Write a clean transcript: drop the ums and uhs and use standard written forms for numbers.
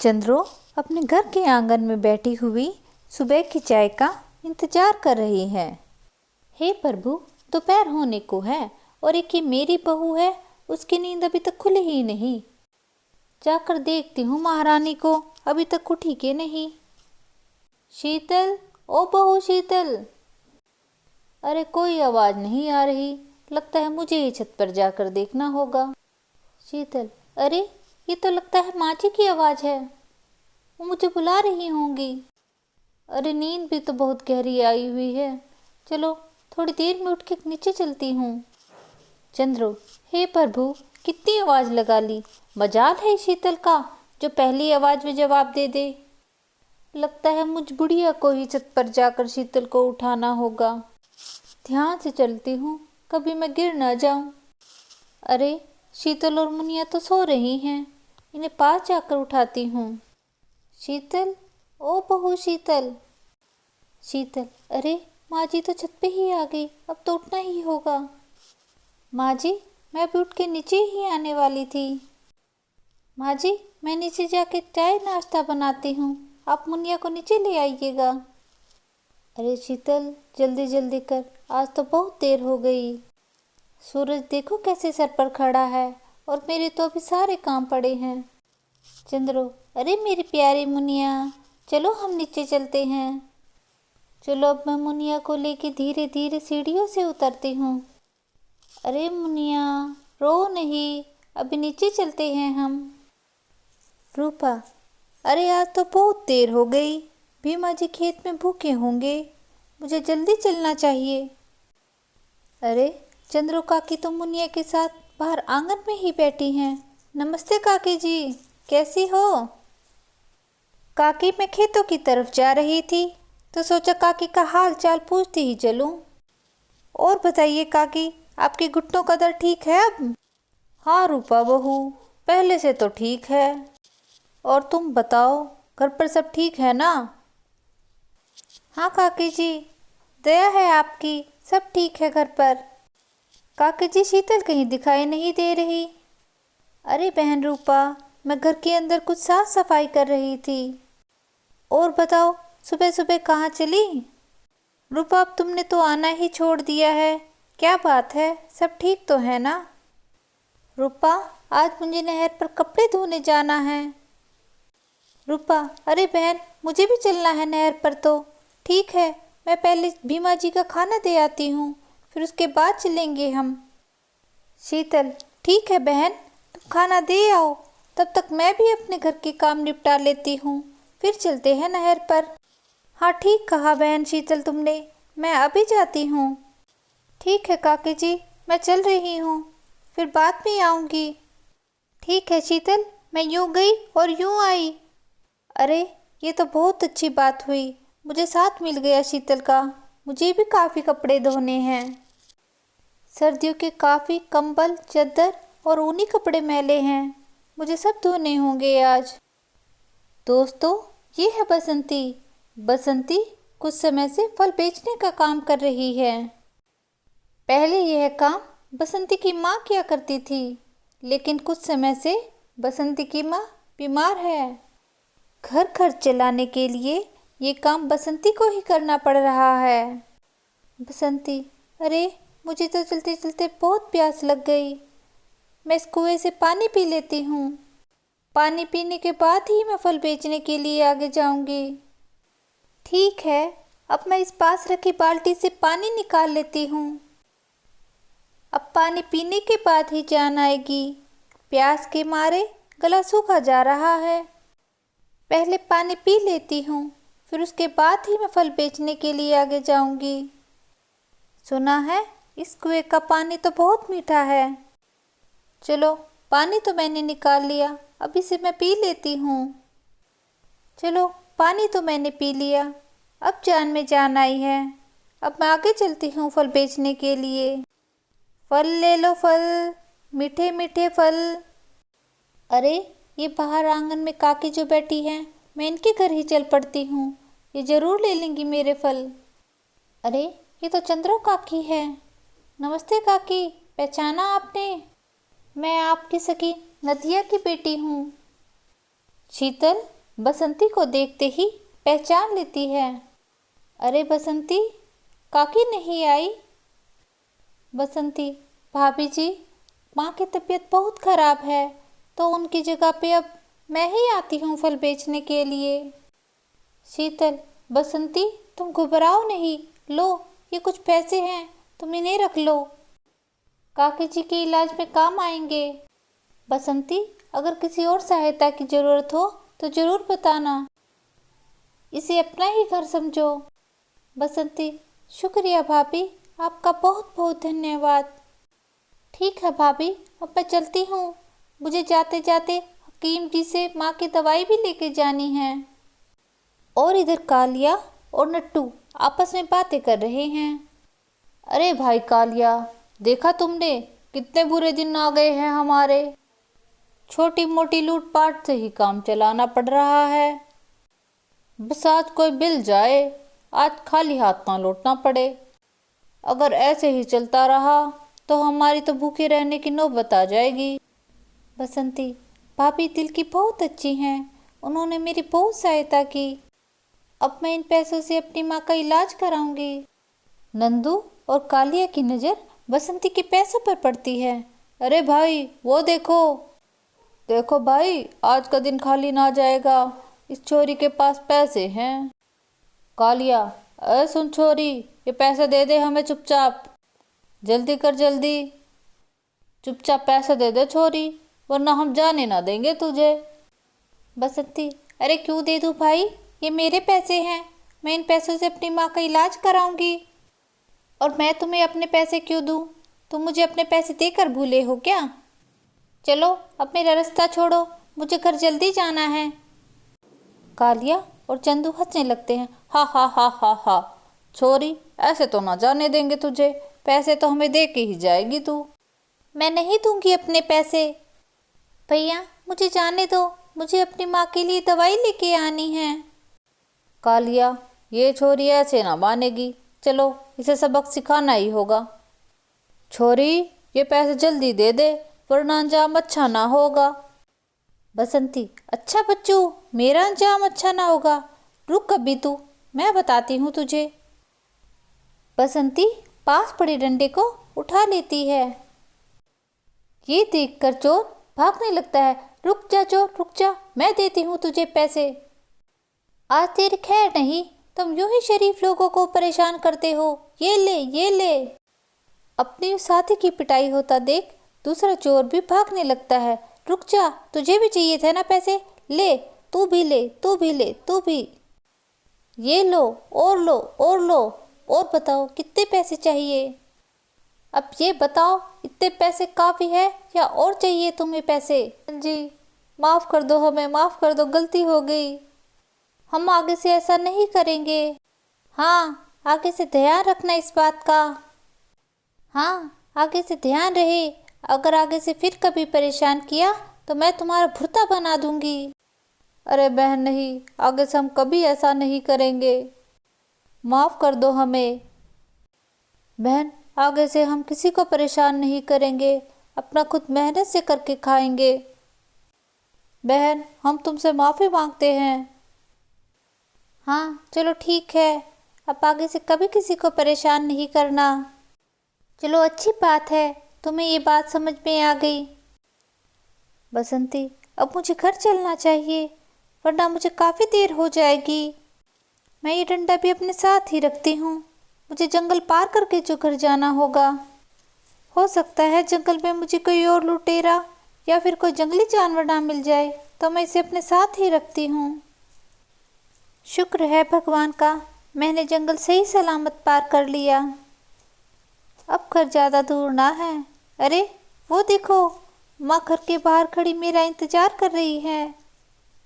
चंद्रो अपने घर के आंगन में बैठी हुई सुबह की चाय का इंतजार कर रही है। हे प्रभु, दोपहर होने को है और एक ये मेरी बहू है, उसकी नींद अभी तक खुली ही नहीं। जाकर देखती हूँ महारानी को, अभी तक उठी के नहीं। शीतल, ओ बहू शीतल। अरे कोई आवाज़ नहीं आ रही, लगता है मुझे ही छत पर जाकर देखना होगा। शीतल, अरे ये तो लगता है माँ जी की आवाज़ है, वो मुझे बुला रही होंगी। अरे नींद भी तो बहुत गहरी आई हुई है, चलो थोड़ी देर में उठ के नीचे चलती हूँ। चंद्रो, हे प्रभु, कितनी आवाज़ लगा ली, मजाल है शीतल का जो पहली आवाज़ में जवाब दे दे। लगता है मुझ बुढ़िया को ही छत पर जाकर शीतल को उठाना होगा। ध्यान से चलती हूँ, कभी मैं गिर ना जाऊँ। अरे शीतल और मुनिया तो सो रही हैं, इन्हें पास जाकर उठाती हूँ। शीतल, ओ बहू शीतल। शीतल, अरे माँ जी तो छत पे ही आ गई, अब तो उठना ही होगा। माँ जी, मैं अभी उठ के नीचे ही आने वाली थी। माँ जी, मैं नीचे जाके चाय नाश्ता बनाती हूँ, आप मुनिया को नीचे ले आइएगा। अरे शीतल, जल्दी जल्दी कर, आज तो बहुत देर हो गई। सूरज देखो कैसे सर पर खड़ा है और मेरे तो अभी सारे काम पड़े हैं। चंद्रो, अरे मेरी प्यारी मुनिया, चलो हम नीचे चलते हैं। चलो अब मैं मुनिया को लेके धीरे धीरे सीढ़ियों से उतरती हूँ। अरे मुनिया, रो नहीं, अभी नीचे चलते हैं हम। रूपा, अरे आज तो बहुत देर हो गई, भीमा जी खेत में भूखे होंगे, मुझे जल्दी चलना चाहिए। अरे चंद्रो काकी तो मुनिया के साथ बाहर आंगन में ही बैठी हैं। नमस्ते काकी जी, कैसी हो? काकी, मैं खेतों की तरफ जा रही थी तो सोचा काकी का हाल चाल पूछती ही चलूं। और बताइए काकी, आपके घुटनों का दर्द ठीक है अब? हाँ रूपा बहू, पहले से तो ठीक है। और तुम बताओ, घर पर सब ठीक है ना? हाँ काकी जी, दया है आपकी, सब ठीक है घर पर। काकी जी, शीतल कहीं दिखाई नहीं दे रही। अरे बहन रूपा, मैं घर के अंदर कुछ साफ सफाई कर रही थी। और बताओ, सुबह सुबह कहाँ चली? रूपा, अब तुमने तो आना ही छोड़ दिया है, क्या बात है, सब ठीक तो है ना? रूपा, आज मुझे नहर पर कपड़े धोने जाना है। रूपा, अरे बहन, मुझे भी चलना है नहर पर तो। ठीक है, मैं पहले भीमा जी का खाना दे आती हूँ, फिर उसके बाद चलेंगे हम। शीतल, ठीक है बहन, तुम खाना दे आओ, तब तक मैं भी अपने घर के काम निपटा लेती हूँ, फिर चलते हैं नहर पर। हाँ ठीक कहा बहन शीतल तुमने, मैं अभी जाती हूँ। ठीक है काकी जी, मैं चल रही हूँ, फिर बाद में आऊँगी। ठीक है शीतल, मैं यूँ गई और यूँ आई। अरे ये तो बहुत अच्छी बात हुई, मुझे साथ मिल गया शीतल का, मुझे भी काफ़ी कपड़े धोने हैं। सर्दियों के काफ़ी कंबल, चादर और ऊनी कपड़े मैले हैं, मुझे सब धोने होंगे आज। दोस्तों, ये है बसंती। बसंती कुछ समय से फल बेचने का काम कर रही है। पहले यह काम बसंती की माँ किया करती थी, लेकिन कुछ समय से बसंती की माँ बीमार है। घर खर्च चलाने के लिए ये काम बसंती को ही करना पड़ रहा है। बसंती, अरे मुझे तो चलते चलते बहुत प्यास लग गई, मैं इस कुएं से पानी पी लेती हूँ। पानी पीने के बाद ही मैं फल बेचने के लिए आगे जाऊंगी। ठीक है, अब मैं इस पास रखी बाल्टी से पानी निकाल लेती हूँ। अब पानी पीने के बाद ही जान आएगी, प्यास के मारे गला सूखा जा रहा है। पहले पानी पी लेती हूँ, फिर उसके बाद ही मैं फल बेचने के लिए आगे जाऊंगी। सुना है इस कुएं का पानी तो बहुत मीठा है। चलो, पानी तो मैंने निकाल लिया, अब इसे मैं पी लेती हूँ। चलो, पानी तो मैंने पी लिया, अब जान में जान आई है। अब मैं आगे चलती हूँ फल बेचने के लिए। फल ले लो फल, मीठे मीठे फल। अरे ये बाहर आंगन में काकी जो बैठी हैं, मैं इनके घर ही चल पड़ती हूँ, ये ज़रूर ले लेंगी मेरे फल। अरे ये तो चंद्रो काकी है। नमस्ते काकी, पहचाना आपने? मैं आपकी सखी नदिया की बेटी हूँ। शीतल, बसंती को देखते ही पहचान लेती है। अरे बसंती, काकी नहीं आई? बसंती, भाभी जी, माँ की तबीयत बहुत खराब है, तो उनकी जगह पे अब मैं ही आती हूँ फल बेचने के लिए। शीतल, बसंती तुम घबराओ नहीं, लो ये कुछ पैसे हैं, तुम इन्हें रख लो, काकी जी के इलाज में काम आएंगे। बसंती, अगर किसी और सहायता की ज़रूरत हो तो ज़रूर बताना, इसे अपना ही घर समझो। बसंती, शुक्रिया भाभी, आपका बहुत बहुत धन्यवाद। ठीक है भाभी, अब मैं चलती हूँ, मुझे जाते जाते हकीम जी से माँ की दवाई भी लेके जानी है। और इधर कालिया और नट्टू आपस में बातें कर रहे हैं। अरे भाई कालिया, देखा तुमने कितने बुरे दिन आ गए हैं हमारे, छोटी मोटी लूटपाट से ही काम चलाना पड़ रहा है। बस आज कोई बिल जाए, आज खाली हाथ ना लौटना पड़े। अगर ऐसे ही चलता रहा तो हमारी तो भूखे रहने की नौबत आ जाएगी। बसंती, भाभी दिल की बहुत अच्छी हैं, उन्होंने मेरी बहुत सहायता की, अब मैं इन पैसों से अपनी माँ का इलाज कराऊंगी। नंदू और कालिया की नज़र बसंती के पैसों पर पड़ती है। अरे भाई वो देखो, देखो भाई, आज का दिन खाली ना जाएगा, इस छोरी के पास पैसे हैं। कालिया, अरे सुन छोरी, ये पैसे दे दे हमें चुपचाप, जल्दी कर जल्दी, चुपचाप पैसे दे दे छोरी, वरना हम जाने ना देंगे तुझे। बसंती, अरे क्यों दे दूँ भाई, ये मेरे पैसे हैं, मैं इन पैसों से अपनी माँ का इलाज कराऊंगी, और मैं तुम्हें अपने पैसे क्यों दूँ, तुम मुझे अपने पैसे देकर भूले हो क्या? चलो अब मेरा रास्ता छोड़ो, मुझे घर जल्दी जाना है। कालिया और चंदू हंसने लगते हैं। हा हा हा हा हा, छोरी ऐसे तो ना जाने देंगे तुझे, पैसे तो हमें दे के ही जाएगी तू। मैं नहीं दूंगी अपने पैसे। भैया मुझे जाने दो, मुझे अपनी माँ के लिए दवाई लेके आनी है। कालिया, ये छोरी ऐसे ना मानेगी, चलो इसे सबक सिखाना ही होगा। छोरी ये पैसे जल्दी दे दे, वरना अंजाम अच्छा ना होगा। बसंती, अच्छा बच्चू, मेरा अंजाम अच्छा ना होगा, रुक अभी तू, मैं बताती हूँ तुझे। बसंती पास पड़े डंडे को उठा लेती है। ये देखकर चोर भागने लगता है। रुक जा चोर, रुक जा, मैं देती हूँ तुझे पैसे। आज तेरी खैर नहीं, तुम यूं ही शरीफ लोगों को परेशान करते हो, ये ले ये ले। अपनी साथी की पिटाई होता देख दूसरा चोर भी भागने लगता है। रुक जा, तुझे भी चाहिए थे ना पैसे, ले, तू भी ले, तू भी ले, तू भी। ये लो, और लो, और लो, और बताओ कितने पैसे चाहिए? अब ये बताओ, इतने पैसे काफ़ी है या और चाहिए तुम्हें पैसे? जी माफ़ कर दो हमें, माफ़ कर दो, गलती हो गई, हम आगे से ऐसा नहीं करेंगे। हाँ, आगे से ध्यान रखना इस बात का। हाँ, आगे से ध्यान रहे, अगर आगे से फिर कभी परेशान किया तो मैं तुम्हारा भुर्ता बना दूंगी। अरे बहन नहीं, आगे से हम कभी ऐसा नहीं करेंगे, माफ़ कर दो हमें। बहन, आगे से हम किसी को परेशान नहीं करेंगे, अपना खुद मेहनत से करके खाएंगे। बहन, हम तुमसे माफ़ी मांगते हैं। हाँ चलो ठीक है, अब आगे से कभी किसी को परेशान नहीं करना। चलो अच्छी बात है, तुम्हें ये बात समझ में आ गई। बसंती, अब मुझे घर चलना चाहिए, वरना मुझे काफ़ी देर हो जाएगी। मैं ये डंडा भी अपने साथ ही रखती हूँ, मुझे जंगल पार करके जो घर जाना होगा। हो सकता है जंगल में मुझे कोई और लुटेरा या फिर कोई जंगली जानवर ना मिल जाए, तो मैं इसे अपने साथ ही रखती हूँ। शुक्र है भगवान का, मैंने जंगल सही सलामत पार कर लिया, अब घर ज़्यादा दूर ना है। अरे वो देखो, माँ घर के बाहर खड़ी मेरा इंतज़ार कर रही है।